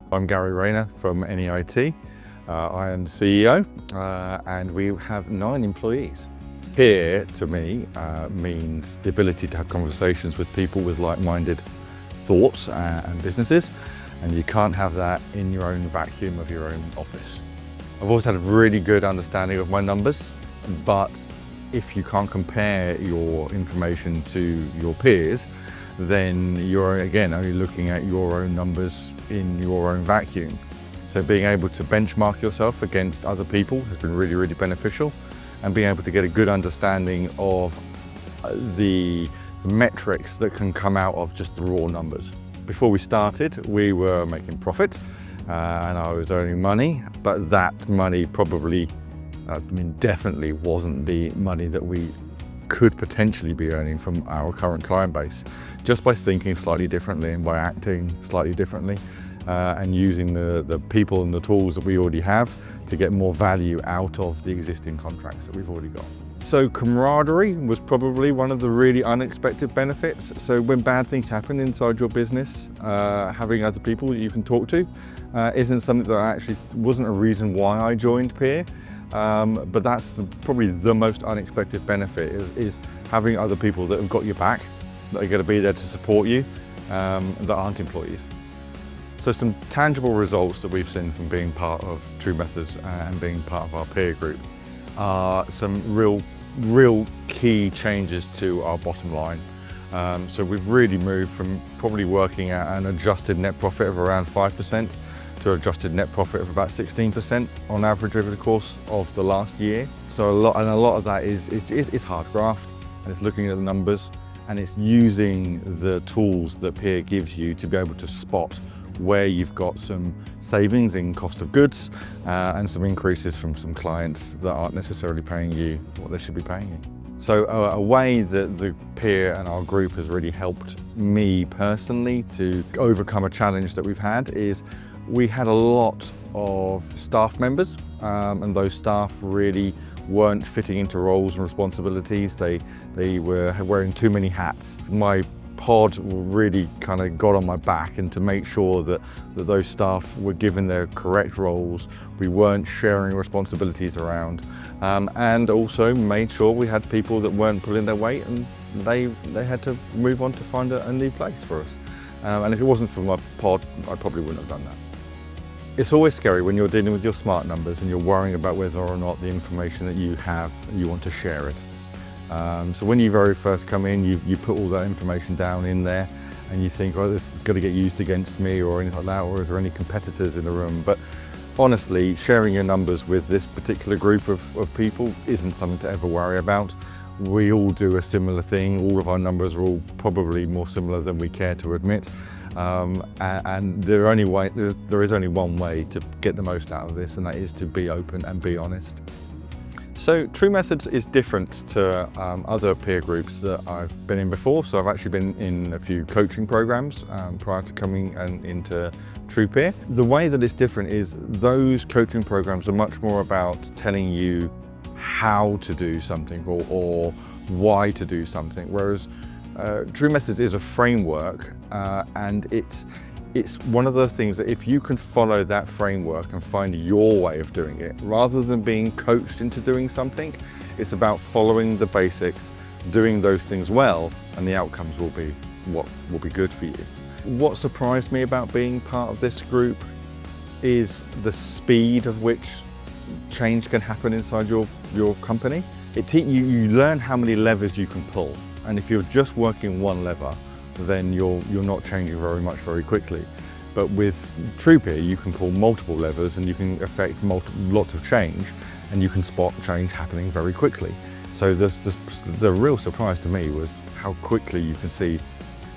I'm Gary Rayner from AnyIT. I am the CEO and we have 9 employees. Peer, to me, means the ability to have conversations with people with like-minded thoughts and businesses, and you can't have that in your own vacuum of your own office. I've always had a really good understanding of my numbers, but if you can't compare your information to your peers, then you're again only looking at your own numbers in your own vacuum. So being able to benchmark yourself against other people has been really, really beneficial, and being able to get a good understanding of the metrics that can come out of just the raw numbers. Before we started, we were making profit and I was earning money, but that money probably, definitely wasn't the money that we could potentially be earning from our current client base, just by thinking slightly differently and by acting slightly differently and using the people and the tools that we already have to get more value out of the existing contracts that we've already got. So camaraderie was probably one of the really unexpected benefits. So when bad things happen inside your business, having other people that you can talk to isn't something that actually wasn't a reason why I joined Peer. But that's probably the most unexpected benefit is having other people that have got your back, that are going to be there to support you, that aren't employees. So some tangible results that we've seen from being part of TruMethods and being part of our peer group are some real key changes to our bottom line. So we've really moved from probably working at an adjusted net profit of around 5% to adjusted net profit of about 16% on average over the course of the last year. So a lot of that is hard graft, and it's looking at the numbers, and it's using the tools that Peer gives you to be able to spot where you've got some savings in cost of goods and some increases from some clients that aren't necessarily paying you what they should be paying you. So a way that the Peer and our group has really helped me personally to overcome a challenge that we've had is we had a lot of staff members and those staff really weren't fitting into roles and responsibilities. They were wearing too many hats. My pod really kind of got on my back, and to make sure that those staff were given their correct roles, we weren't sharing responsibilities around, and also made sure we had people that weren't pulling their weight and they had to move on to find a new place for us. And if it wasn't for my pod, I probably wouldn't have done that. It's always scary when you're dealing with your smart numbers and you're worrying about whether or not the information that you have, you want to share it. So when you very first come in, you put all that information down in there and you think, oh, this is going to get used against me or anything like that, or is there any competitors in the room? But honestly, sharing your numbers with this particular group of people isn't something to ever worry about. We all do a similar thing. All of our numbers are all probably more similar than we care to admit. And there is only one way to get the most out of this, and that is to be open and be honest. So TruMethods is different to other peer groups that I've been in before. So I've actually been in a few coaching programs prior to coming into TruPeer. The way that it's different is those coaching programs are much more about telling you how to do something or why to do something, whereas TruMethods is a framework, and it's one of those things that if you can follow that framework and find your way of doing it, rather than being coached into doing something, it's about following the basics, doing those things well, and the outcomes will be what will be good for you. What surprised me about being part of this group is the speed of which change can happen inside your company. You learn how many levers you can pull, and if you're just working one lever, then you're not changing very much very quickly. But with TruPeer, you can pull multiple levers and you can affect lots of change, and you can spot change happening very quickly. So the real surprise to me was how quickly you can see,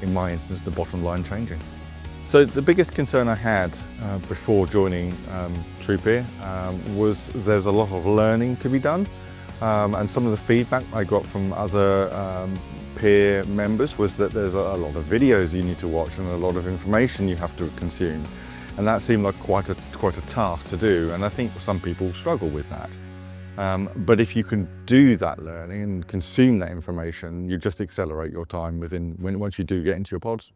in my instance, the bottom line changing. So the biggest concern I had before joining TruPeer was there's a lot of learning to be done, and some of the feedback I got from other peer members was that there's a lot of videos you need to watch and a lot of information you have to consume, and that seemed like quite a task to do, and I think some people struggle with that. But if you can do that learning and consume that information, you just accelerate your time once you do get into your pods.